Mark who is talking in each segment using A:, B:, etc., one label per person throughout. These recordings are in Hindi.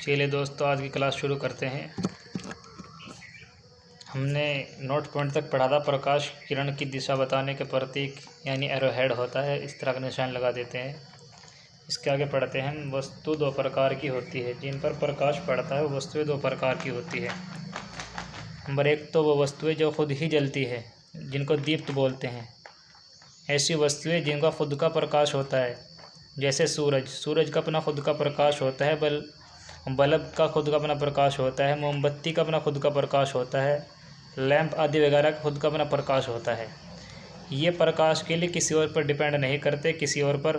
A: चलिए दोस्तों, आज की क्लास शुरू करते हैं। हमने नोट पॉइंट तक पढ़ा था। प्रकाश किरण की दिशा बताने के प्रतीक यानी एरोहेड होता है, इस तरह का निशान लगा देते हैं। इसके आगे पढ़ते हैं हम। वस्तु दो प्रकार की होती है, जिन पर प्रकाश पड़ता है वो वस्तुएं दो प्रकार की होती है। नंबर एक, तो वो वस्तुएं जो खुद ही जलती है, जिनको दीप्त बोलते हैं। ऐसी वस्तुएं जिनका खुद का प्रकाश होता है, जैसे सूरज का अपना खुद का प्रकाश होता है, बल्ब का खुद का अपना प्रकाश होता है, मोमबत्ती का अपना खुद का प्रकाश होता है, लैंप आदि वगैरह का खुद का अपना प्रकाश होता है। ये प्रकाश के लिए किसी और पर डिपेंड नहीं करते, किसी और पर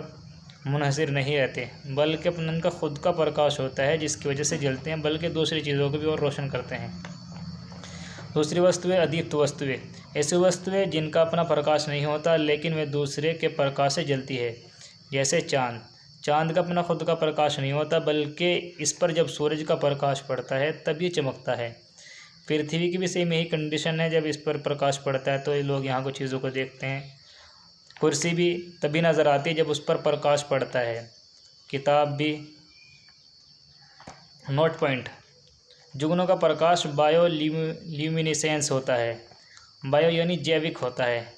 A: मुनहसिर नहीं रहते, बल्कि अपना उनका खुद का प्रकाश होता है जिसकी वजह से जलते हैं, बल्कि दूसरी चीज़ों को भी और रोशन करते हैं। दूसरी वस्तुएं अदीप्त वस्तुएं, ऐसी वस्तुएं जिनका अपना प्रकाश नहीं होता लेकिन वे दूसरे के प्रकाश से जलती है, जैसे चाँद का अपना खुद का प्रकाश नहीं होता, बल्कि इस पर जब सूरज का प्रकाश पड़ता है तब ये चमकता है। पृथ्वी की भी सेम यही कंडीशन है, जब इस पर प्रकाश पड़ता है तो ये लोग यहाँ कुछ चीज़ों को देखते हैं। कुर्सी भी तभी नज़र आती है जब उस पर प्रकाश पड़ता है, किताब भी। नोट पॉइंट, जुगनू का प्रकाश बायोल्यूमिनेसेंस होता है। बायो यानी जैविक होता है।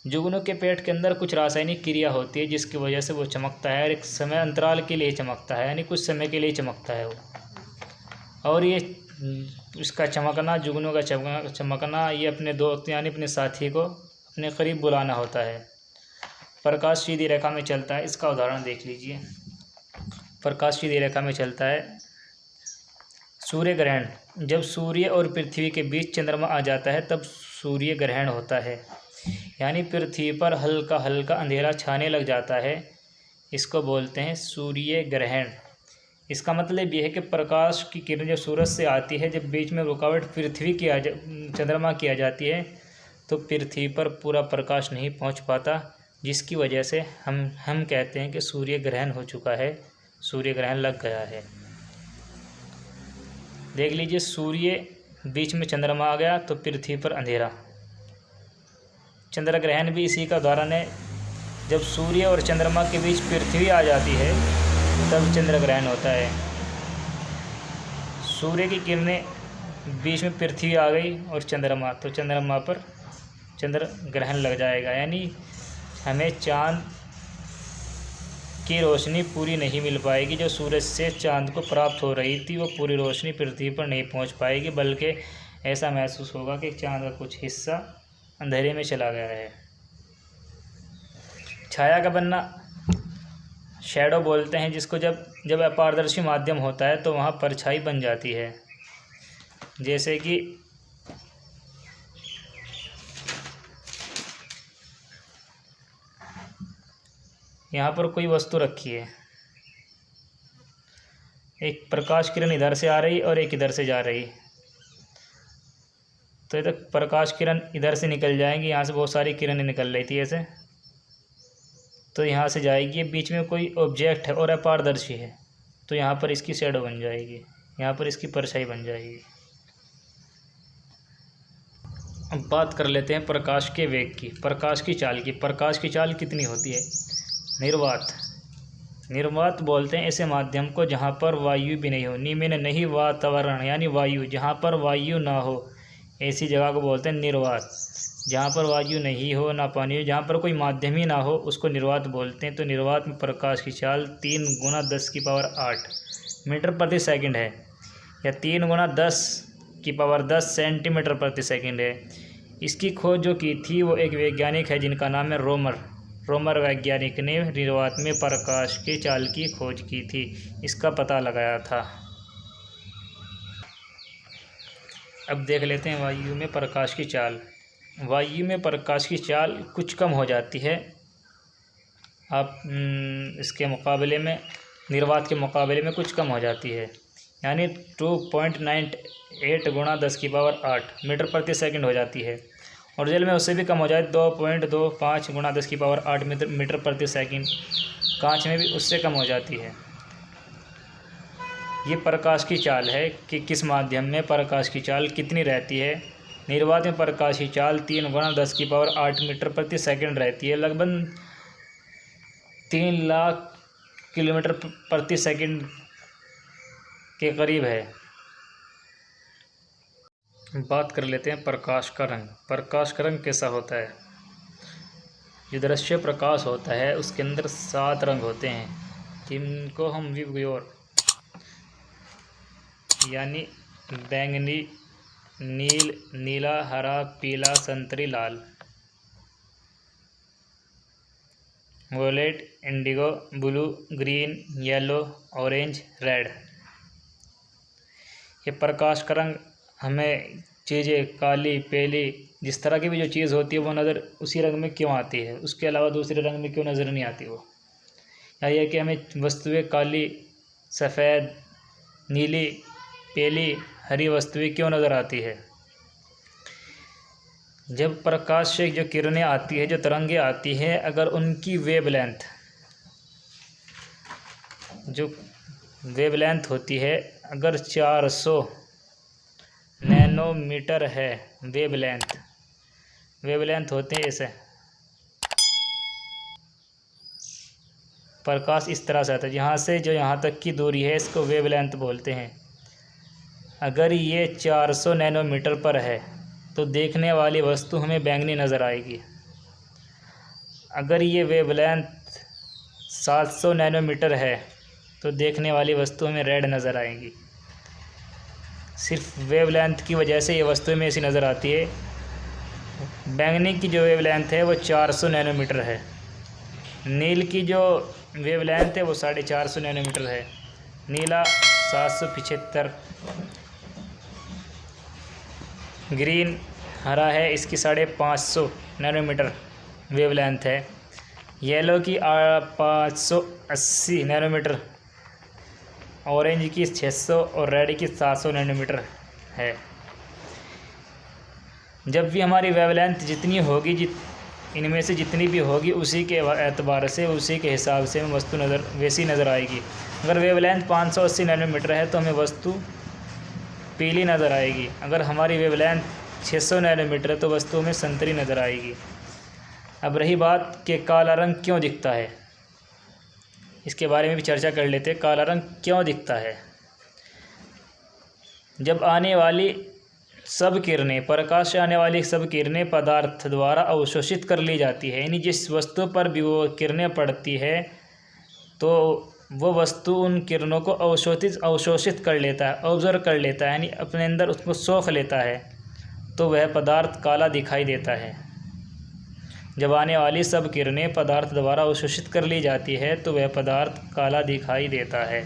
A: जुगनू के पेट के अंदर कुछ रासायनिक क्रिया होती है जिसकी वजह से वो चमकता है, और एक समय अंतराल के लिए चमकता है, यानी कुछ समय के लिए चमकता है वो। और ये इसका चमकना, जुगनू का चमकना, ये अपने दोस्त यानी अपने साथी को अपने करीब बुलाना होता है। प्रकाश सीधी रेखा में चलता है, इसका उदाहरण देख लीजिए। प्रकाश सीधी रेखा में चलता है। सूर्य ग्रहण, जब सूर्य और पृथ्वी के बीच चंद्रमा आ जाता है तब सूर्य ग्रहण होता है, यानी पृथ्वी पर हल्का हल्का अंधेरा छाने लग जाता है, इसको बोलते हैं सूर्य ग्रहण। इसका मतलब यह है कि प्रकाश की किरण जब सूरज से आती है, जब बीच में रुकावट पृथ्वी की चंद्रमा की आ जाती है तो पृथ्वी पर पूरा प्रकाश नहीं पहुंच पाता, जिसकी वजह से हम कहते हैं कि सूर्य ग्रहण हो चुका है, सूर्य ग्रहण लग गया है। देख लीजिए, सूर्य बीच में चंद्रमा आ गया तो पृथ्वी पर अंधेरा। चंद्र ग्रहण भी इसी का उदाहरण है। जब सूर्य और चंद्रमा के बीच पृथ्वी आ जाती है तब चंद्र ग्रहण होता है। सूर्य की किरणें बीच में पृथ्वी आ गई और चंद्रमा, तो चंद्रमा पर चंद्र ग्रहण लग जाएगा, यानी हमें चाँद की रोशनी पूरी नहीं मिल पाएगी। जो सूरज से चाँद को प्राप्त हो रही थी वो पूरी रोशनी पृथ्वी पर नहीं पहुंच पाएगी, बल्कि ऐसा महसूस होगा कि चाँद का कुछ हिस्सा अंधेरे में चला गया है। छाया का बनना शैडो बोलते हैं, जिसको जब अपारदर्शी माध्यम होता है तो वहाँ परछाई बन जाती है। जैसे कि यहाँ पर कोई वस्तु रखी है, एक प्रकाश किरण इधर से आ रही और एक इधर से जा रही, तो ये तक प्रकाश किरण इधर से निकल जाएंगी। यहाँ से बहुत सारी किरणें निकल रही थी ऐसे, तो यहाँ से जाएगी। बीच में कोई ऑब्जेक्ट है और अपारदर्शी है, तो यहाँ पर इसकी शैडो बन जाएगी, यहाँ पर इसकी परछाई बन जाएगी। अब बात कर लेते हैं प्रकाश के वेग की, प्रकाश की चाल की। प्रकाश की चाल कितनी होती है? निर्वात बोलते हैं ऐसे माध्यम को जहाँ पर वायु भी नहीं हो। निम्न नहीं वातावरण यानी वायु, जहाँ पर वायु ना हो ऐसी जगह को बोलते हैं निर्वात। जहाँ पर वायु नहीं हो ना पानी हो, जहाँ पर कोई माध्यम ही ना हो, उसको निर्वात बोलते हैं। तो निर्वात में प्रकाश की चाल 3 × 10⁸ मीटर प्रति सेकंड है, या 3 × 10⁻10 सेंटीमीटर प्रति सेकंड है। इसकी खोज जो की थी वो एक वैज्ञानिक है जिनका नाम है रोमर वैज्ञानिक ने निर्वात में प्रकाश की चाल की खोज की थी, इसका पता लगाया था। अब देख लेते हैं वायु में प्रकाश की चाल। वायु में प्रकाश की चाल कुछ कम हो जाती है आप इसके मुकाबले में, निर्वात के मुकाबले में कुछ कम हो जाती है, यानी 2.98 × 10⁸ मीटर प्रति सेकंड हो जाती है। और जल में उससे भी कम हो जाए, 2.25 × 10⁸ मीटर प्रति सेकंड। कांच में भी उससे कम हो जाती है। ये प्रकाश की चाल है कि किस माध्यम में प्रकाश की चाल कितनी रहती है। निर्वात में प्रकाश की चाल 3 × 10⁸ मीटर प्रति सेकंड रहती है, लगभग 3 लाख किलोमीटर प्रति सेकंड के करीब है। बात कर लेते हैं प्रकाश का रंग। प्रकाश का रंग कैसा होता है? जो दृश्य प्रकाश होता है उसके अंदर 7 रंग होते हैं, जिनको हम विबग्योर यानी बैंगनी, नील, नीला, हरा, पीला, संतरी, लाल, violet, indigo, blue, green, yellow, orange, red. ये प्रकाश का रंग हमें चीज़ें काली, पीली, जिस तरह की भी जो चीज़ होती है वो नज़र उसी रंग में क्यों आती है, उसके अलावा दूसरे रंग में क्यों नज़र नहीं आती वो, या ये कि हमें वस्तुएं काली, सफ़ेद, नीली, पीली, हरी वस्तुएं क्यों नज़र आती है? जब प्रकाश से जो किरणें आती है, जो तरंगें आती है, अगर उनकी वेवलेंथ, जो वेवलेंथ होती है, अगर 400 नैनोमीटर है वेवलेंथ होते हैं ऐसे, प्रकाश इस तरह से आता है, यहाँ से जो यहाँ तक की दूरी है इसको वेवलेंथ बोलते हैं। अगर ये 400 नैनोमीटर पर है तो देखने वाली वस्तु हमें बैंगनी नज़र आएगी। अगर ये वेवलेंथ 700 नैनोमीटर है तो देखने वाली वस्तु हमें रेड नज़र आएगी। सिर्फ वेवलेंथ की वजह से ये वस्तु में ऐसी नज़र आती है। बैंगनी की जो वेवलेंथ है वो 400 नैनोमीटर है, नील की जो वेवलेंथ है वो 450 नैनोमीटर है, नीला 775, ग्रीन हरा है, इसकी 550 नैनोमीटर वेवलेंथ है, येलो की 580 नैनोमीटर, ऑरेंज की 600 और रेड की 700 नैनोमीटर है। जब भी हमारी वेवलेंथ जितनी होगी, इनमें से जितनी भी होगी, उसी के एतबार से, उसी के हिसाब से हमें वस्तु वैसी नज़र आएगी। अगर वेवलेंथ 580 नैनोमीटर है तो हमें वस्तु पीली नज़र आएगी। अगर हमारी वेवलेंथ 600 नैनोमीटर है तो वस्तु में संतरी नज़र आएगी। अब रही बात कि काला रंग क्यों दिखता है, इसके बारे में भी चर्चा कर लेते हैं। काला रंग क्यों दिखता है? जब आने वाली सब किरणें, प्रकाश से आने वाली सब किरणें पदार्थ द्वारा अवशोषित कर ली जाती है, यानी जिस वस्तु पर भी वो किरणें पड़ती है तो वो वस्तु उन किरणों को अवशोषित कर लेता है, ऑब्जर्व कर लेता है, यानी अपने अंदर उसको सोख लेता है, तो वह पदार्थ काला दिखाई देता है। जब आने वाली सब किरणें पदार्थ द्वारा अवशोषित कर ली जाती है तो वह पदार्थ काला दिखाई देता है।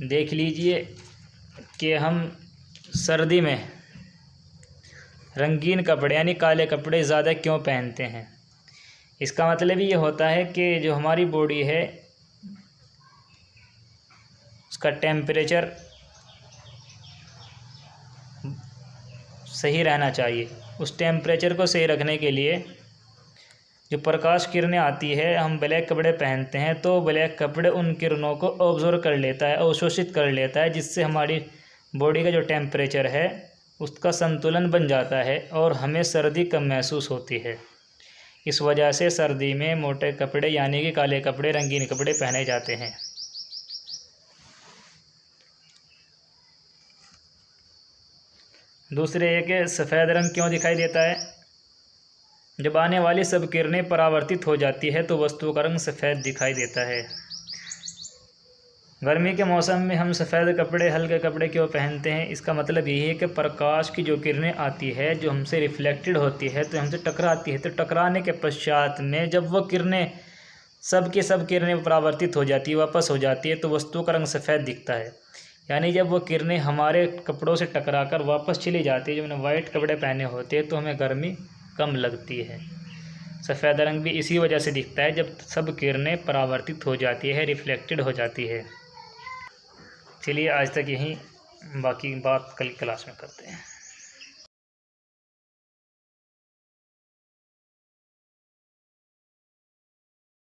A: देख लीजिए कि हम सर्दी में रंगीन कपड़े यानी काले कपड़े ज़्यादा क्यों पहनते हैं। इसका मतलब ये होता है कि जो हमारी बॉडी है उसका टेम्परेचर सही रहना चाहिए। उस टेम्परेचर को सही रखने के लिए जो प्रकाश किरणें आती है, हम ब्लैक कपड़े पहनते हैं तो ब्लैक कपड़े उन किरणों को ऑब्जर्व कर लेता है, अवशोषित कर लेता है, जिससे हमारी बॉडी का जो टेम्परेचर है उसका संतुलन बन जाता है और हमें सर्दी कम महसूस होती है। इस वजह से सर्दी में मोटे कपड़े यानी कि काले कपड़े, रंगीन कपड़े पहने जाते हैं। दूसरे ये कि सफ़ेद रंग क्यों दिखाई देता है। जब आने वाली सब किरणें परावर्तित हो जाती है तो वस्तु का रंग सफ़ेद दिखाई देता है। गर्मी के मौसम में हम सफ़ेद कपड़े, हल्के कपड़े क्यों पहनते हैं? इसका मतलब यही है कि प्रकाश की जो किरणें आती है, जो हमसे रिफ्लेक्टेड होती है, तो हमसे टकराती है, तो टकराने के पश्चात में जब वो किरणें सब किरणें परावर्तित हो जाती है, वापस हो जाती है, तो वस्तु का रंग सफ़ेद दिखता है। यानी जब वो किरणें हमारे कपड़ों से टकराकर वापस चली जाती है, जब हमने वाइट कपड़े पहने होते हैं, तो हमें गर्मी कम लगती है। सफ़ेद रंग भी इसी वजह से दिखता है जब सब किरणें परावर्तित हो जाती है, रिफ्लेक्टेड हो जाती है। चलिए आज तक यहीं, बाकी बात कल क्लास में करते हैं।